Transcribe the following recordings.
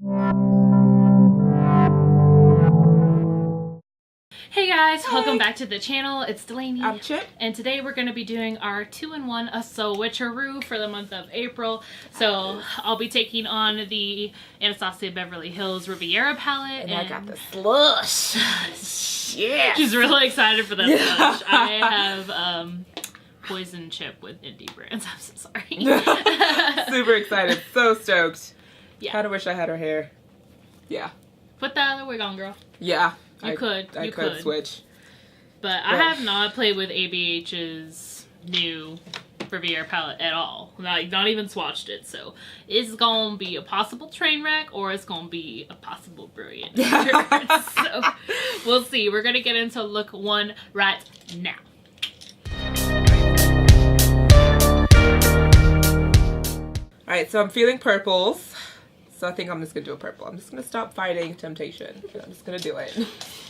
Hey guys, welcome back to the channel. It's Delaney. I'm Chip. And today we're going to be doing our 2-in-1 switcheroo for the month of April. So I'll be taking on the Anastasia Beverly Hills Riviera palette. And I got the slush. Yeah. She's really excited for that slush. I have poison chip with indie brands. I'm so sorry. Super excited. So stoked. Yeah. Kinda wish I had her hair. Yeah. Put that other wig on, girl. Yeah. I could switch. But I have not played with ABH's new Riviera palette at all. Not even swatched it. So it's gonna be a possible train wreck or it's gonna be a possible brilliant. So we'll see. We're gonna get into look 1 right now. Alright, so I'm feeling purples. So I think I'm just gonna do a purple. I'm just gonna stop fighting temptation. I'm just gonna do it.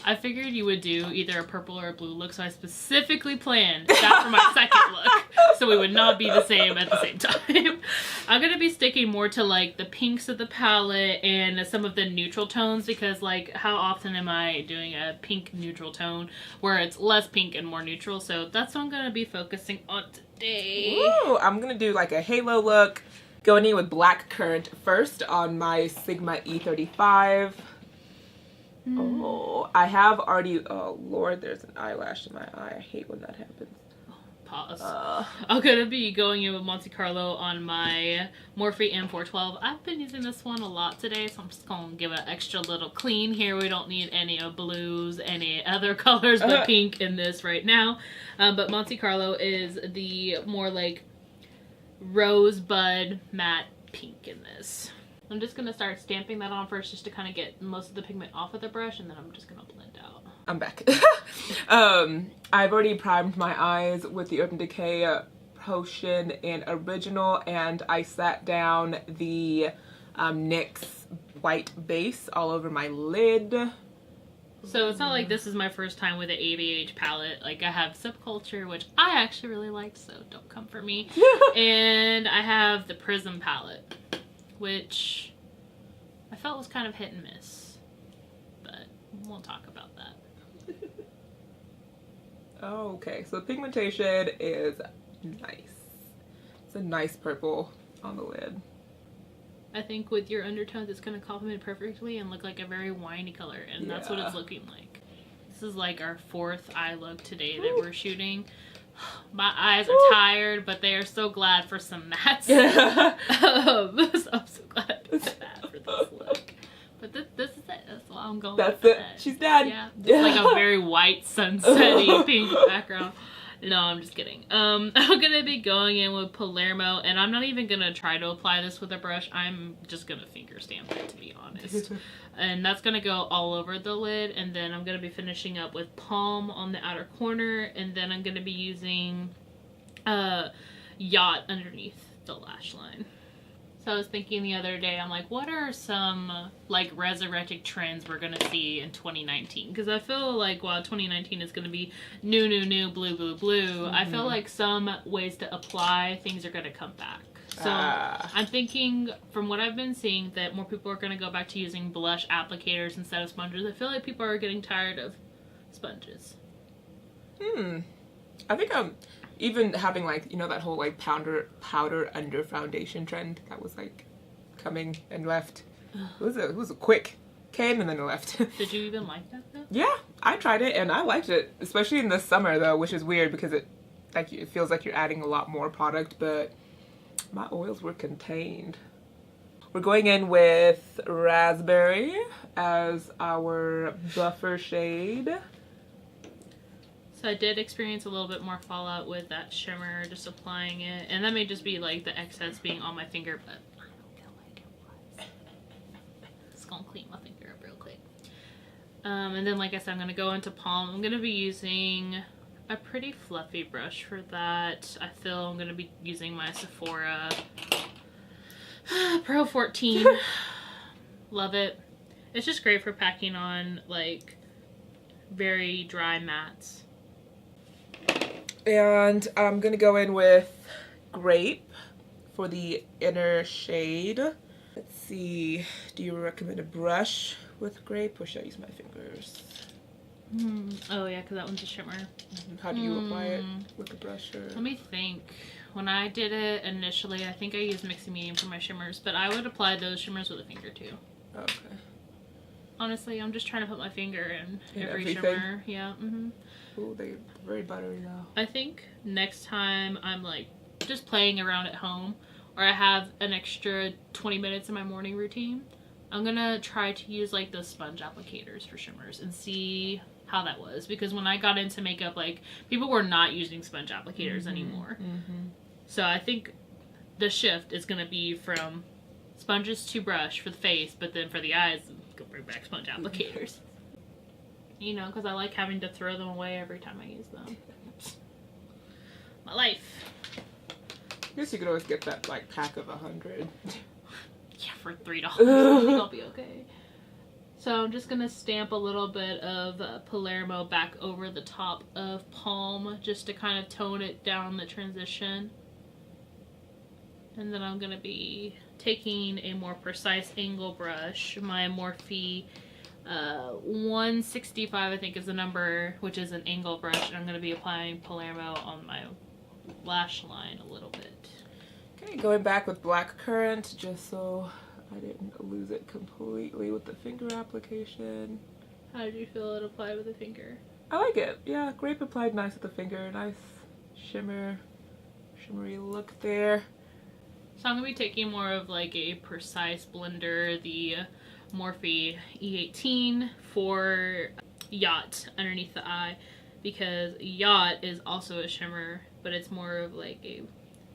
I figured you would do either a purple or a blue look, so I specifically planned that for my second look, so we would not be the same at the same time. I'm gonna be sticking more to like the pinks of the palette and some of the neutral tones, because like how often am I doing a pink neutral tone where it's less pink and more neutral? So that's what I'm gonna be focusing on today. Ooh, I'm gonna do like a halo look. Going in with Black Currant first on my Sigma E35. Oh, I have already, oh Lord, there's an eyelash in my eye. I hate when that happens. Pause. I'm gonna be going in with Monte Carlo on my Morphe M412. I've been using this one a lot today, so I'm just gonna give it an extra little clean here. We don't need any of blues, any other colors but pink in this right now. But Monte Carlo is the more like rosebud matte pink in this. I'm just gonna start stamping that on first just to kind of get most of the pigment off of the brush, and then I'm just gonna blend out. I'm back. I've already primed my eyes with the Urban Decay Potion in Original, and I sat down the NYX white base all over my lid. So it's not like this is my first time with an ABH palette. Like I have Subculture, which I actually really liked, so don't come for me. And I have the Prism palette, which I felt was kind of hit and miss, but we won't talk about that. Oh, okay, so the pigmentation is nice. It's a nice purple on the lid. I think with your undertones, it's going to complement perfectly and look like a very winey color, and that's what it's looking like. This is like our 4th eye look today that we're shooting. My eyes are tired, but they are so glad for some mattes. So I'm so glad I picked that for this look. But this is it. That's what I'm going with. That's it. She's done. Yeah. It's like a very white, sunset-y pink background. No, I'm just kidding. I'm gonna be going in with Palermo, and I'm not even gonna try to apply this with a brush. I'm just gonna finger stamp it, to be honest. And that's gonna go all over the lid, and then I'm gonna be finishing up with Palm on the outer corner, and then I'm gonna be using Yacht underneath the lash line. So I was thinking the other day, I'm like, what are some like resurrected trends we're gonna see in 2019? Because I feel like while 2019 is gonna be new, blue, I feel like some ways to apply things are gonna come back. So I'm thinking, from what I've been seeing, that more people are gonna go back to using blush applicators instead of sponges. I feel like people are getting tired of sponges. I think even having like, you know, that whole like powder under foundation trend that was like coming and left. It was a quick came and then it left. Did you even like that though? Yeah, I tried it and I liked it, especially in the summer though, which is weird because it feels like you're adding a lot more product, but my oils were contained. We're going in with Raspberry as our buffer shade. So I did experience a little bit more fallout with that shimmer, just applying it. And that may just be like the excess being on my finger, but I don't feel like it was. Just gonna clean my finger up real quick. And then like I said, I'm gonna go into Palm. I'm gonna be using a pretty fluffy brush for that. I feel I'm gonna be using my Sephora Pro 14. Love it. It's just great for packing on like very dry mattes. And I'm gonna go in with Grape for the inner shade. Let's see. Do you recommend a brush with grape or should I use my fingers? Oh yeah, because that one's a shimmer. How do you apply it with a brush? Or? Let me think. When I did it initially, I think I used mixing medium for my shimmers, but I would apply those shimmers with a finger too. Okay. Honestly, I'm just trying to put my finger in every everything? shimmer. Yeah. Ooh, they're very buttery though. I think next time I'm like just playing around at home, or I have an extra 20 minutes in my morning routine, I'm gonna try to use like those sponge applicators for shimmers and see how that was, because when I got into makeup, like, people were not using sponge applicators anymore. So I think the shift is gonna be from sponges to brush for the face, but then for the eyes, go bring back sponge applicators. You know, because I like having to throw them away every time I use them. My life. I guess you could always get that like pack of 100. Yeah, for $3. I think I'll be okay. So I'm just gonna stamp a little bit of Palermo back over the top of palm just to kind of tone it down the transition. And then I'm gonna be taking a more precise angle brush, my Morphe 165 I think is the number, which is an angle brush, and I'm gonna be applying Palermo on my lash line a little bit. Okay, going back with black currant just so I didn't lose it completely with the finger application. How did you feel it applied with the finger? I like it. Yeah, grape applied nice with the finger. Nice shimmery look there. So I'm going to be taking more of like a precise blender, the Morphe E18 for Yacht underneath the eye, because Yacht is also a shimmer, but it's more of like a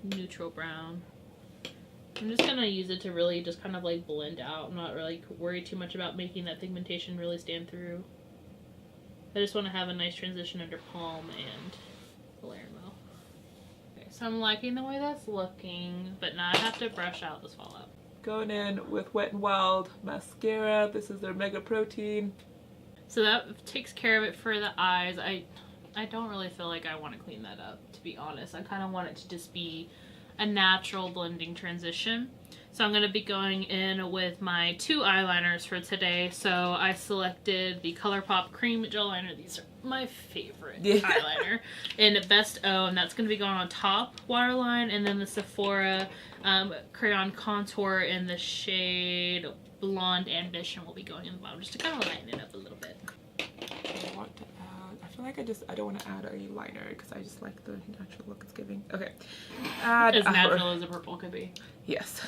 neutral brown. I'm just going to use it to really just kind of like blend out. I'm not really worried too much about making that pigmentation really stand through. I just want to have a nice transition under palm and Palermo. Okay, so I'm liking the way that's looking, but now I have to brush out this fallout. Going in with Wet n Wild mascara. This is their Mega Protein. So that takes care of it for the eyes. I don't really feel like I want to clean that up, to be honest. I kind of want it to just be a natural blending transition. So I'm going to be going in with my 2 eyeliners for today. So I selected the ColourPop Cream Gel Liner. These are my favorite eyeliner in Best O, and that's going to be going on top waterline, and then the Sephora Crayon Contour in the shade Blonde Ambition will be going in the bottom, just to kind of lighten it up a little bit. I want to add, I feel like I don't want to add a liner because I just like the natural look it's giving. Okay. Add as natural as a purple could be. Yes.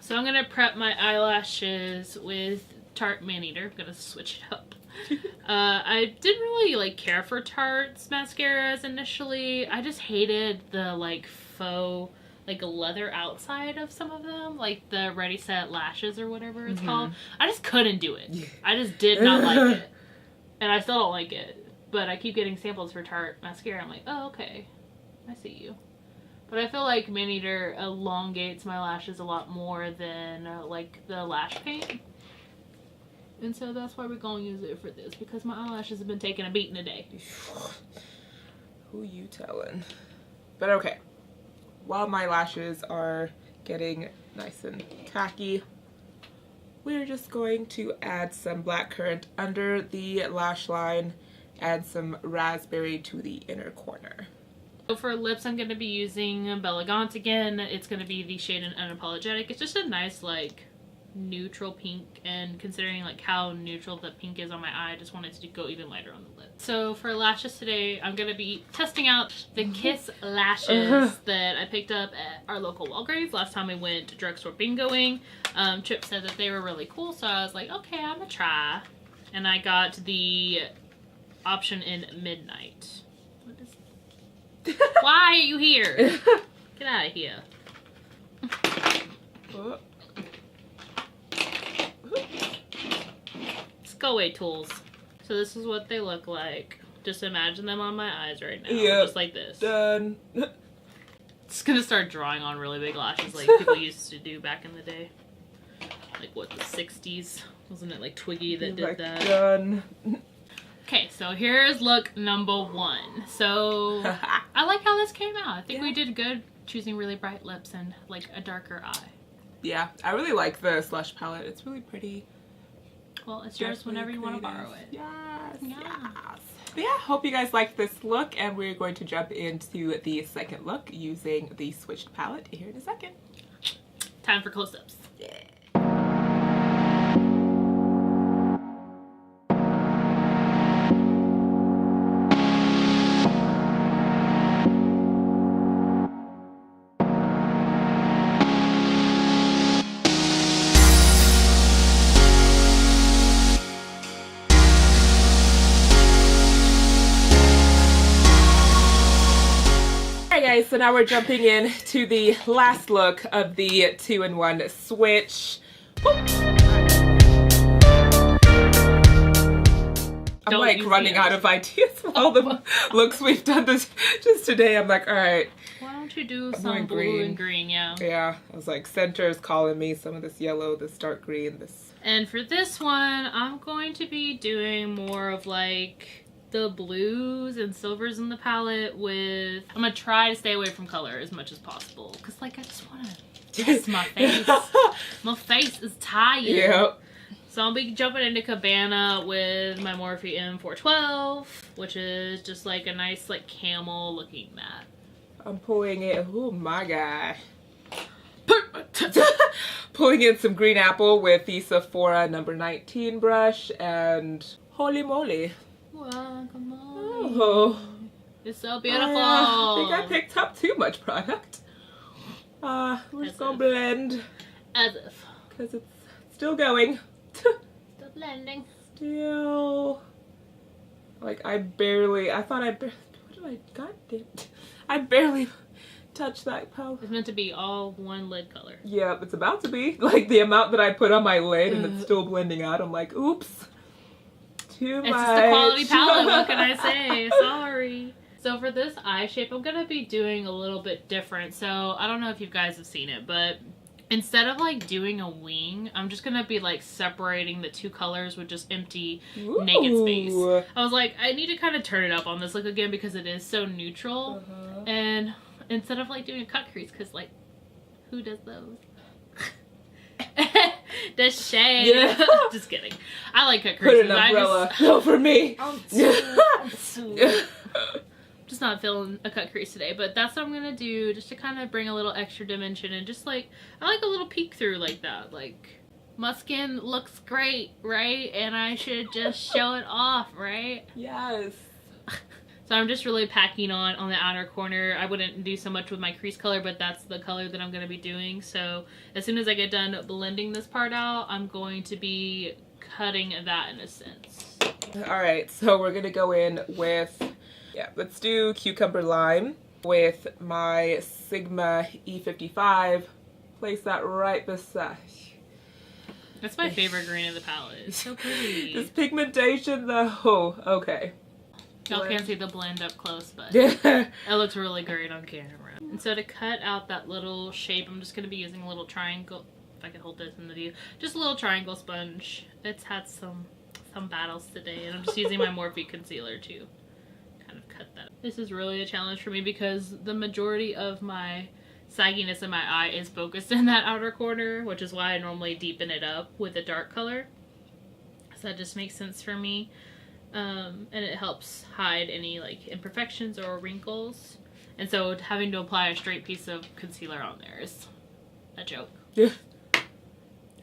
So I'm going to prep my eyelashes with Tarte Maneater. I'm going to switch it up. I didn't really like care for Tarte's mascaras initially. I just hated the like faux like leather outside of some of them, like the Ready Set Lashes or whatever it's called. I just couldn't do it. I just did not like it. And I still don't like it. But I keep getting samples for Tarte mascara. I'm like, oh, okay. I see you. But I feel like Maneater elongates my lashes a lot more than like the lash paint. And so that's why we're going to use it for this, because my eyelashes have been taking a beating today. Who you telling? But okay. While my lashes are getting nice and tacky, we're just going to add some blackcurrant under the lash line, add some raspberry to the inner corner. So for lips, I'm going to be using Bella Gaunt again. It's going to be the shade in Unapologetic. It's just a nice like neutral pink, and considering like how neutral the pink is on my eye, I just wanted to go even lighter on the lip. So for lashes today, I'm going to be testing out the Kiss lashes that I picked up at our local Walgreens last time we went drugstore bingoing. Chip said that they were really cool, so I was like, okay, I'm gonna try. And I got the option in Midnight. What is Why are you here? Get out of here. Let's go away, tools. So this is what they look like. Just imagine them on my eyes right now. Yep. Just like this. Done. Just gonna start drawing on really big lashes like people used to do back in the day. Like what, the 60s? Wasn't it like Twiggy that did that? Done. Okay, so here's look number 1. So I like how this came out. I think we did good choosing really bright lips and like a darker eye. Yeah, I really like the Slush palette. It's really pretty. Well, it's yours whenever you want to borrow it. Yes, Yeah. yes. But yeah, hope you guys liked this look, and we're going to jump into the second look using the switched palette here in a second. Time for close-ups. Yeah. Alright guys, so now we're jumping in to the last look of the 2-in-1 switch. Whoop. I'm like running out of ideas for all the looks we've done this just today. I'm like, alright. Why don't you do some blue and green, yeah. Yeah, I was like, center is calling me, some of this yellow, this dark green, this. And for this one, I'm going to be doing more of like the blues and silvers in the palette with, I'm gonna try to stay away from color as much as possible. Cause like I just wanna test my face. My face is tired. Yep. So I'll be jumping into Cabana with my Morphe M412, which is just like a nice like camel looking matte. I'm pulling it, oh my god. Pulling in some green apple with the Sephora number 19 brush and holy moly. Welcome Oh. It's so beautiful. I think I picked up too much product. We're just gonna blend. As if. Because it's still going. Still blending. Still. Like I thought what did I, god damn it. I barely touched that palette. It's meant to be all one lid color. Yeah, it's about to be. Like the amount that I put on my lid and it's still blending out. I'm like, oops. Too much. It's just a quality palette, what can I say? Sorry. So for this eye shape, I'm gonna be doing a little bit different. So I don't know if you guys have seen it, but instead of like doing a wing, I'm just gonna be like separating the two colors with just empty naked space. I was like, I need to kind of turn it up on this look again because it is so neutral. And instead of like doing a cut crease, because like, who does those? The shade. Yeah. Just kidding. I like cut creases. Put an umbrella. No, for me. I'm just not feeling a cut crease today, but that's what I'm gonna do just to kind of bring a little extra dimension and just like, I like a little peek through like that. Like, my skin looks great, right? And I should just show it off, right? Yes. So I'm just really packing on the outer corner. I wouldn't do so much with my crease color, but that's the color that I'm going to be doing. So as soon as I get done blending this part out, I'm going to be cutting that in a sense. Alright, so we're going to go in with, let's do Cucumber Lime with my Sigma E55. Place that right beside. That's my favorite green of the palette. It's so pretty. This pigmentation though, okay. Y'all can't see the blend up close, but it looks really great on camera. And so to cut out that little shape, I'm just going to be using a little triangle, if I can hold this in the view, just a little triangle sponge. It's had some battles today, and I'm just using my Morphe concealer to kind of cut that. This is really a challenge for me because the majority of my sagginess in my eye is focused in that outer corner, which is why I normally deepen it up with a dark color. So that just makes sense for me. And it helps hide any like imperfections or wrinkles. And so having to apply a straight piece of concealer on there is a joke. Yeah.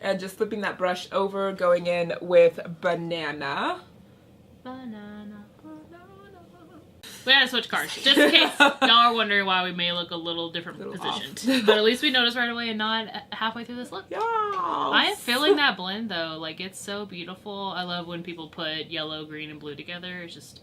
And just flipping that brush over, going in with Banana. Banana. We gotta switch cards, just in case y'all are wondering why we may look a little different positioned. But at least we noticed right away and not halfway through this look. Yes. I am feeling that blend though. Like, it's so beautiful. I love when people put yellow, green, and blue together. It's just,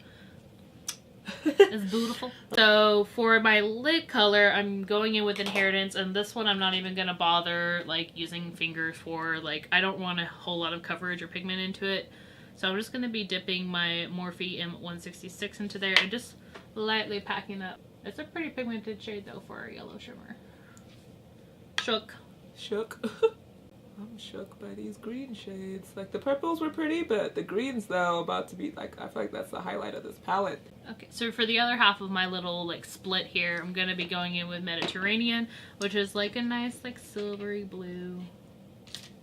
it's beautiful. So for my lid color, I'm going in with Inheritance, and this one I'm not even gonna bother like using fingers for. Like, I don't want a whole lot of coverage or pigment into it. So I'm just gonna be dipping my Morphe M166 into there and just lightly packing up. It's a pretty pigmented shade though for a yellow shimmer. Shook. I'm shook by these green shades. Like the purples were pretty, but the greens though about to be like, I feel like that's the highlight of this palette. Okay, so for the other half of my little like split here, I'm gonna be going in with Mediterranean, which is like a nice like silvery blue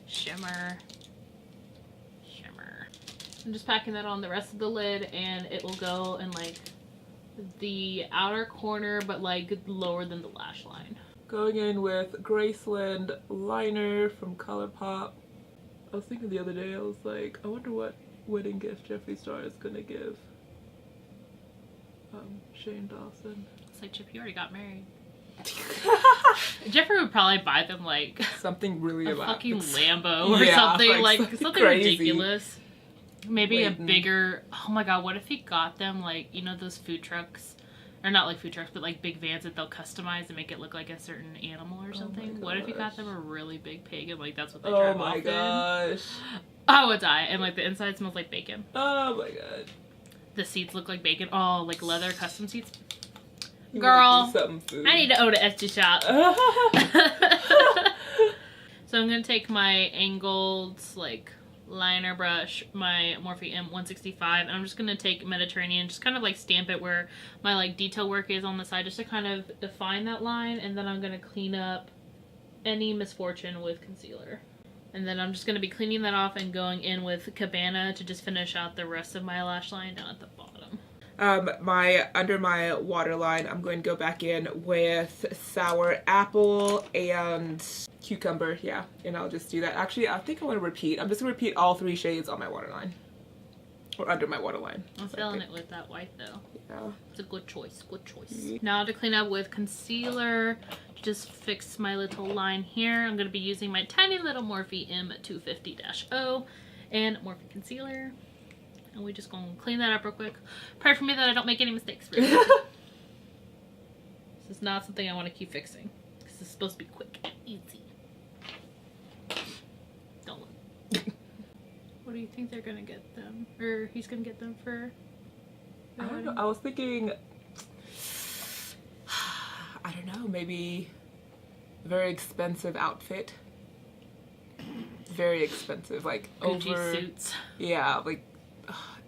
shimmer. I'm just packing that on the rest of the lid, and it will go in like the outer corner, but like lower than the lash line. Going in with Graceland liner from ColourPop. I was thinking the other day, I was like, I wonder what wedding gift Jeffree Star is gonna give Shane Dawson. It's like, Chip, you already got married. Jeffree would probably buy them like something really a fucking Lambo or something, like something crazy. Ridiculous. Maybe a bigger, oh my god, what if he got them like, you know those food trucks, or not like food trucks, but like big vans that they'll customize and make it look like a certain animal or something? What if he got them a really big pig and like that's what they drive off in? Oh my gosh. I would die. And like the inside smells like bacon. Oh my god. The seats look like bacon. Oh, like leather custom seats. Girl, I need to own an Etsy shop. So I'm gonna take my angled like liner brush, my Morphe M165, and I'm just gonna take Mediterranean, just kind of like stamp it where my like detail work is on the side, just to kind of define that line, and then I'm gonna clean up any misfortune with concealer. And then I'm just gonna be cleaning that off and going in with Cabana to just finish out the rest of my lash line down at the bottom. Under my waterline, I'm going to go back in with Sour Apple and Cucumber, yeah, and I'll just do that. Actually, I think I want to repeat. I'm just going to repeat all 3 shades on my waterline, or under my waterline. I'm feeling it with that white though. Yeah. It's a good choice, good choice. Now to clean up with concealer, just fix my little line here. I'm going to be using my tiny little Morphe M250-0 and Morphe concealer. And we just gonna clean that up real quick. Pray for me that I don't make any mistakes. This is not something I want to keep fixing. This is supposed to be quick and easy. Don't look. What do you think they're gonna get them? Or he's gonna get them for? I don't know. I was thinking, I don't know, maybe a very expensive outfit. Very expensive, like Gucci over suits. Yeah, like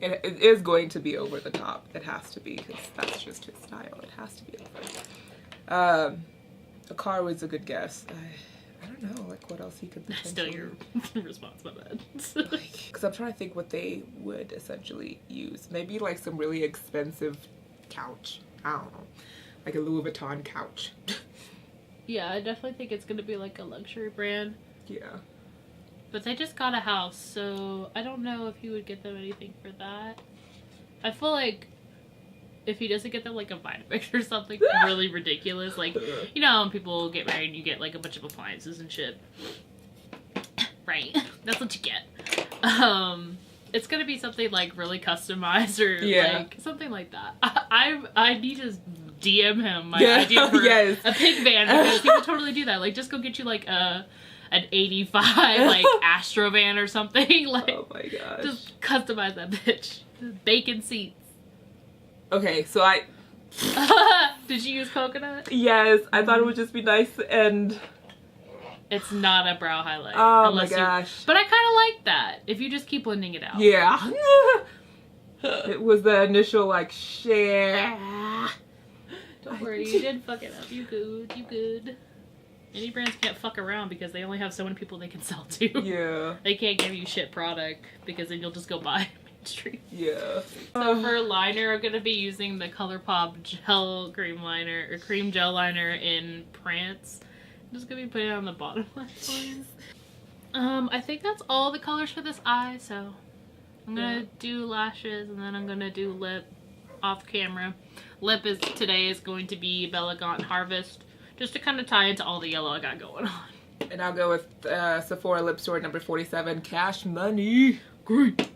it is going to be over the top. It has to be, because that's just his style. It has to be over. A car was a good guess. I don't know, like what else he could potentially... Still your response, my bad. Because I'm trying to think what they would essentially use. Maybe like some really expensive couch. I don't know. Like a Louis Vuitton couch. Yeah, I definitely think it's going to be like a luxury brand. Yeah. But they just got a house, so I don't know if he would get them anything for that. I feel like if he doesn't get them like a Vitamix or something really ridiculous, like, you know, when people get married, you get like a bunch of appliances and shit. Right. That's what you get. It's gonna be something like really customized or like something like that. I need to DM him my idea for a pig van, because he would totally do that. Like, just go get you like an 85 like Astro van or something. Like, oh my gosh, just customize that bitch. Bacon seats. Okay, so did you use coconut? Yes, I thought it would just be nice, and it's not a brow highlight. Oh my gosh. But I kind of like that if you just keep blending it out. Yeah. It was the initial like share. Don't worry, you did fuck it up. You good, you good. Any brands can't fuck around because they only have so many people they can sell to. Yeah. They can't give you shit product because then you'll just go buy mainstream. Yeah. So for liner, I'm gonna be using the ColourPop gel cream liner or cream gel liner in Prance. I'm just gonna be putting it on the bottom lash lines. I think that's all the colors for this eye, so I'm gonna do lashes and then I'm gonna do lip off camera. Lip today is going to be Bellagant Harvest, just to kind of tie into all the yellow I got going on. And I'll go with Sephora Lip Store number 47, Cash Money. Great.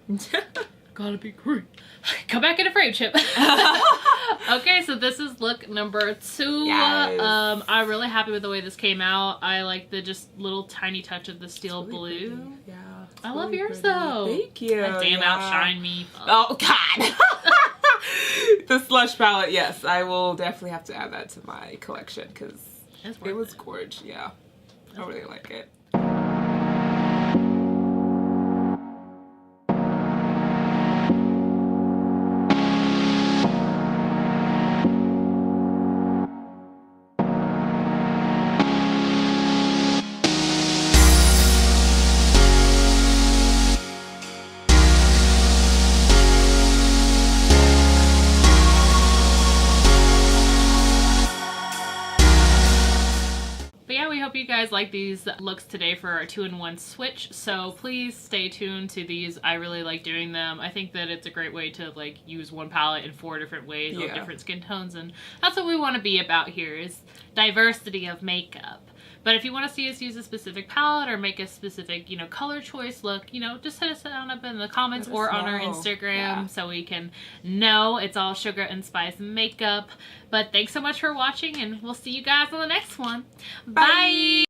Gotta be great. Come back in a frame, Chip. Okay, so this is look number 2. Yes. I'm really happy with the way this came out. I like the just little tiny touch of the steel blue. Pretty. Yeah. I love yours though. Thank you. God damn, outshine me. Oh God. The Slush palette, yes, I will definitely have to add that to my collection because it was gorgeous. Yeah, I really like it. guys like these looks today for our 2-in-1 switch, so please stay tuned to these. I really like doing them. I think that it's a great way to like use one palette in 4 different ways or different skin tones, and that's what we want to be about here, is diversity of makeup. But if you want to see us use a specific palette or make a specific, you know, color choice look, you know, just hit us down up in the comments or on our Instagram so we can know. It's all sugar and spice makeup. But thanks so much for watching, and we'll see you guys on the next one. Bye!